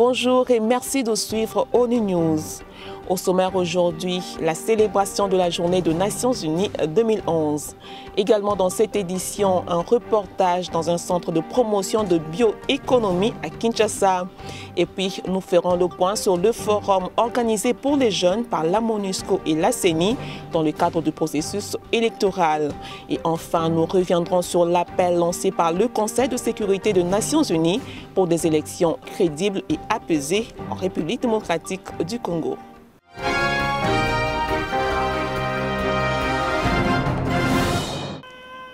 Bonjour et merci de suivre ONU News. Au sommaire aujourd'hui, la célébration de la Journée des Nations Unies 2011. Également dans cette édition, un reportage dans un centre de promotion de bioéconomie à Kinshasa. Et puis, nous ferons le point sur le forum organisé pour les jeunes par la MONUSCO et la CENI dans le cadre du processus électoral. Et enfin, nous reviendrons sur l'appel lancé par le Conseil de sécurité des Nations Unies pour des élections crédibles et apaisées en République démocratique du Congo.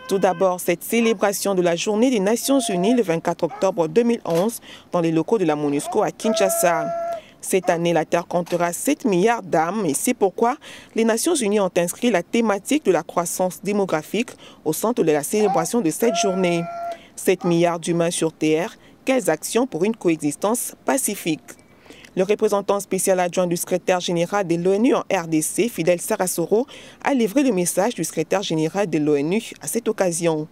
Tout d'abord, cette célébration de la Journée des Nations Unies le 24 octobre 2011 dans les locaux de la MONUSCO à Kinshasa. Cette année, la Terre comptera 7 milliards d'âmes et c'est pourquoi les Nations Unies ont inscrit la thématique de la croissance démographique au centre de la célébration de cette journée. 7 milliards d'humains sur Terre, quelles actions pour une coexistence pacifique? Le représentant spécial adjoint du secrétaire général de l'ONU en RDC, Fidel Sarasoro, a livré le message du secrétaire général de l'ONU à cette occasion.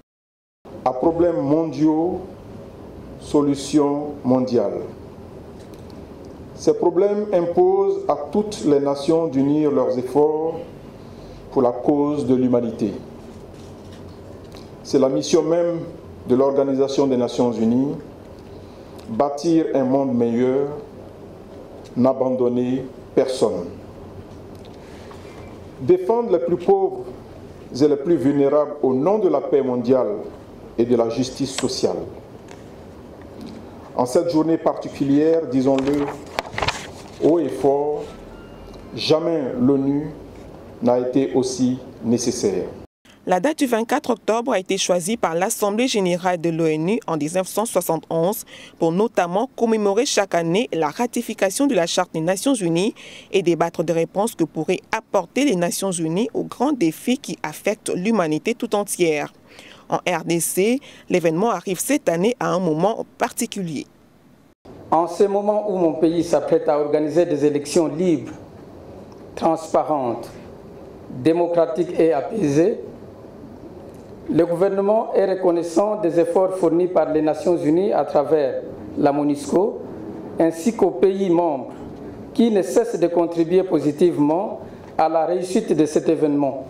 À problèmes mondiaux, solutions mondiales. Ces problèmes imposent à toutes les nations d'unir leurs efforts pour la cause de l'humanité. C'est la mission même de l'Organisation des Nations Unies, bâtir un monde meilleur, n'abandonner personne. Défendre les plus pauvres et les plus vulnérables au nom de la paix mondiale et de la justice sociale. En cette journée particulière, disons-le haut et fort, jamais l'ONU n'a été aussi nécessaire. La date du 24 octobre a été choisie par l'Assemblée générale de l'ONU en 1971 pour notamment commémorer chaque année la ratification de la Charte des Nations Unies et débattre des réponses que pourraient apporter les Nations Unies aux grands défis qui affectent l'humanité tout entière. En RDC, l'événement arrive cette année à un moment particulier. En ce moment où mon pays s'apprête à organiser des élections libres, transparentes, démocratiques et apaisées, le gouvernement est reconnaissant des efforts fournis par les Nations Unies à travers la MONUSCO ainsi qu'aux pays membres qui ne cessent de contribuer positivement à la réussite de cet événement.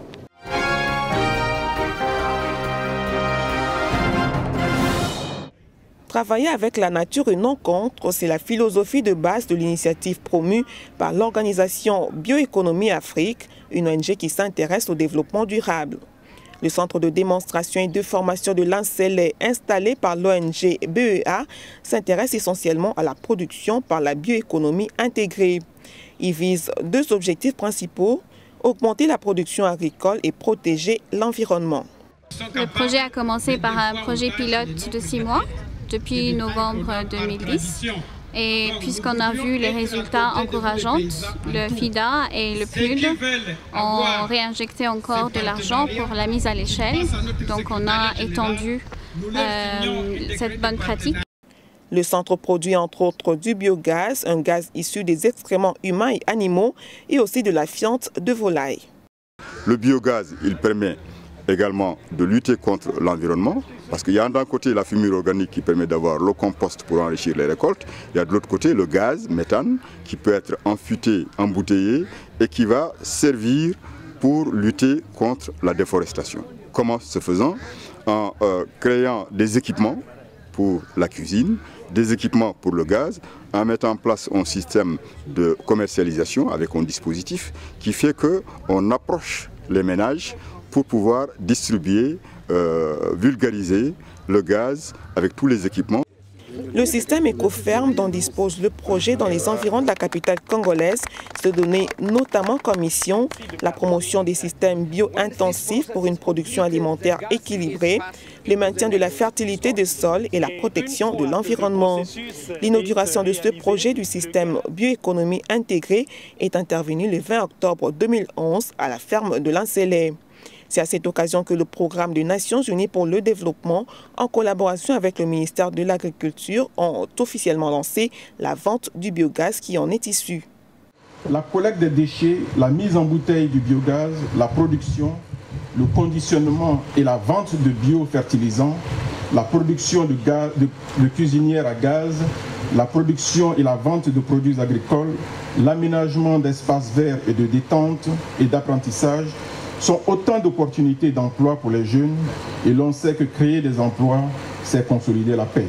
Travailler avec la nature et non contre, c'est la philosophie de base de l'initiative promue par l'organisation Bioéconomie Afrique, une ONG qui s'intéresse au développement durable. Le centre de démonstration et de formation de l'Ancellet installé par l'ONG BEA s'intéresse essentiellement à la production par la bioéconomie intégrée. Il vise deux objectifs principaux, augmenter la production agricole et protéger l'environnement. Le projet a commencé par un projet pilote de 6 mois, depuis novembre 2010. Et puisqu'on a vu les résultats encourageants, le FIDA et le PNUD ont réinjecté encore de l'argent pour la mise à l'échelle. Donc on a étendu cette bonne pratique. Le centre produit entre autres du biogaz, un gaz issu des excréments humains et animaux et aussi de la fiente de volaille. Le biogaz, il permet également de lutter contre l'environnement, parce qu'il y a d'un côté la fumure organique qui permet d'avoir le compost pour enrichir les récoltes, il y a de l'autre côté le gaz, méthane, qui peut être enfuté, embouteillé et qui va servir pour lutter contre la déforestation. Comment ce faisant? En créant des équipements pour la cuisine, des équipements pour le gaz, en mettant en place un système de commercialisation avec un dispositif qui fait qu'on approche les ménages pour pouvoir distribuer, vulgariser le gaz avec tous les équipements. Le système écoferme dont dispose le projet dans les environs de la capitale congolaise se donnait notamment comme mission la promotion des systèmes bio-intensifs pour une production alimentaire équilibrée, le maintien de la fertilité des sols et la protection de l'environnement. L'inauguration de ce projet du système bioéconomie intégrée est intervenue le 20 octobre 2011 à la ferme de l'Ancellet. C'est à cette occasion que le programme des Nations Unies pour le développement, en collaboration avec le ministère de l'Agriculture, ont officiellement lancé la vente du biogaz qui en est issu. La collecte des déchets, la mise en bouteille du biogaz, la production, le conditionnement et la vente de biofertilisants, la production de cuisinières à gaz la production et la vente de produits agricoles, l'aménagement d'espaces verts et de détente et d'apprentissage sont autant d'opportunités d'emploi pour les jeunes et l'on sait que créer des emplois, c'est consolider la paix.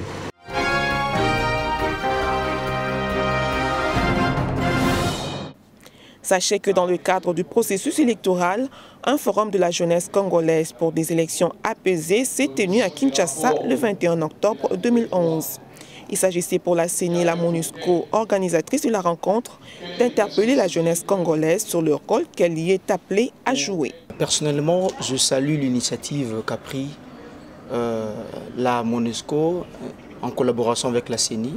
Sachez que dans le cadre du processus électoral, un forum de la jeunesse congolaise pour des élections apaisées s'est tenu à Kinshasa le 21 octobre 2011. Il s'agissait pour la CENI et la MONUSCO, organisatrice de la rencontre, d'interpeller la jeunesse congolaise sur le rôle qu'elle y est appelée à jouer. Personnellement, je salue l'initiative qu'a pris la MONUSCO en collaboration avec la CENI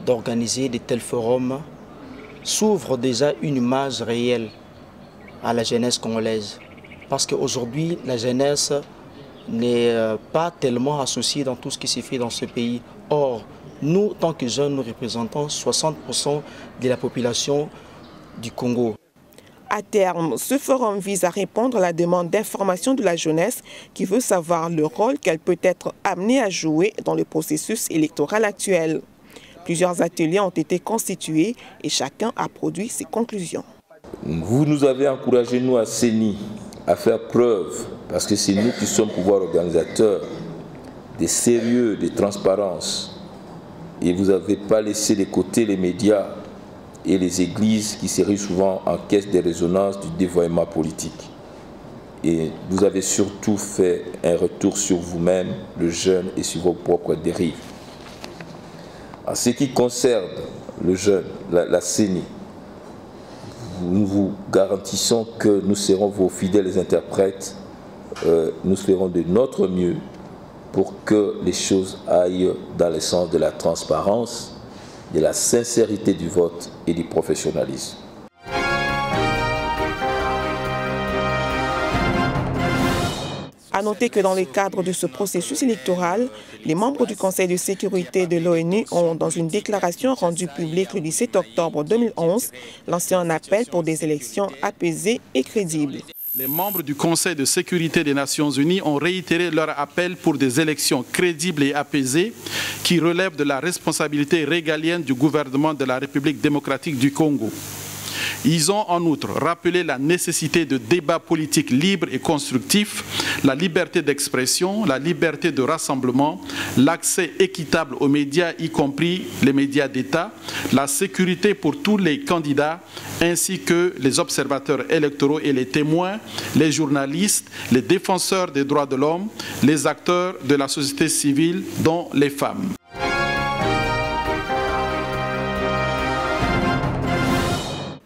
d'organiser de tels forums. S'ouvre déjà une image réelle à la jeunesse congolaise. Parce qu'aujourd'hui, la jeunesse n'est pas tellement associée dans tout ce qui se fait dans ce pays. Or, nous, tant que jeunes, nous représentons 60% de la population du Congo. À terme, ce forum vise à répondre à la demande d'information de la jeunesse qui veut savoir le rôle qu'elle peut être amenée à jouer dans le processus électoral actuel. Plusieurs ateliers ont été constitués et chacun a produit ses conclusions. Vous nous avez encouragé, nous, à CENI, à faire preuve, parce que c'est nous qui sommes pouvoir organisateurs, de sérieux, de transparence. Et vous n'avez pas laissé de côté les médias et les églises qui seraient souvent en caisse de résonance du dévoiement politique. Et vous avez surtout fait un retour sur vous-même, le jeune, et sur vos propres dérives. En ce qui concerne le jeune, la CENI, nous vous garantissons que nous serons vos fidèles interprètes. Nous ferons de notre mieux pour que les choses aillent dans le sens de la transparence, de la sincérité du vote et du professionnalisme. À noter que dans le cadre de ce processus électoral, les membres du Conseil de sécurité de l'ONU ont, dans une déclaration rendue publique le 17 octobre 2011, lancé un appel pour des élections apaisées et crédibles. Les membres du Conseil de sécurité des Nations Unies ont réitéré leur appel pour des élections crédibles et apaisées qui relèvent de la responsabilité régalienne du gouvernement de la République démocratique du Congo. Ils ont en outre rappelé la nécessité de débats politiques libres et constructifs, la liberté d'expression, la liberté de rassemblement, l'accès équitable aux médias, y compris les médias d'État, la sécurité pour tous les candidats, ainsi que les observateurs électoraux et les témoins, les journalistes, les défenseurs des droits de l'homme, les acteurs de la société civile, dont les femmes.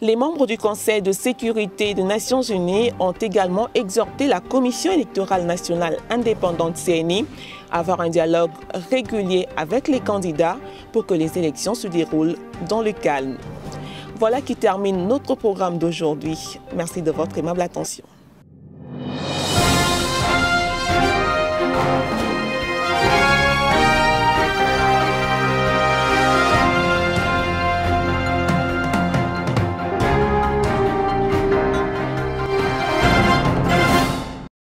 Les membres du Conseil de sécurité des Nations Unies ont également exhorté la Commission électorale nationale indépendante CENI à avoir un dialogue régulier avec les candidats pour que les élections se déroulent dans le calme. Voilà qui termine notre programme d'aujourd'hui. Merci de votre aimable attention.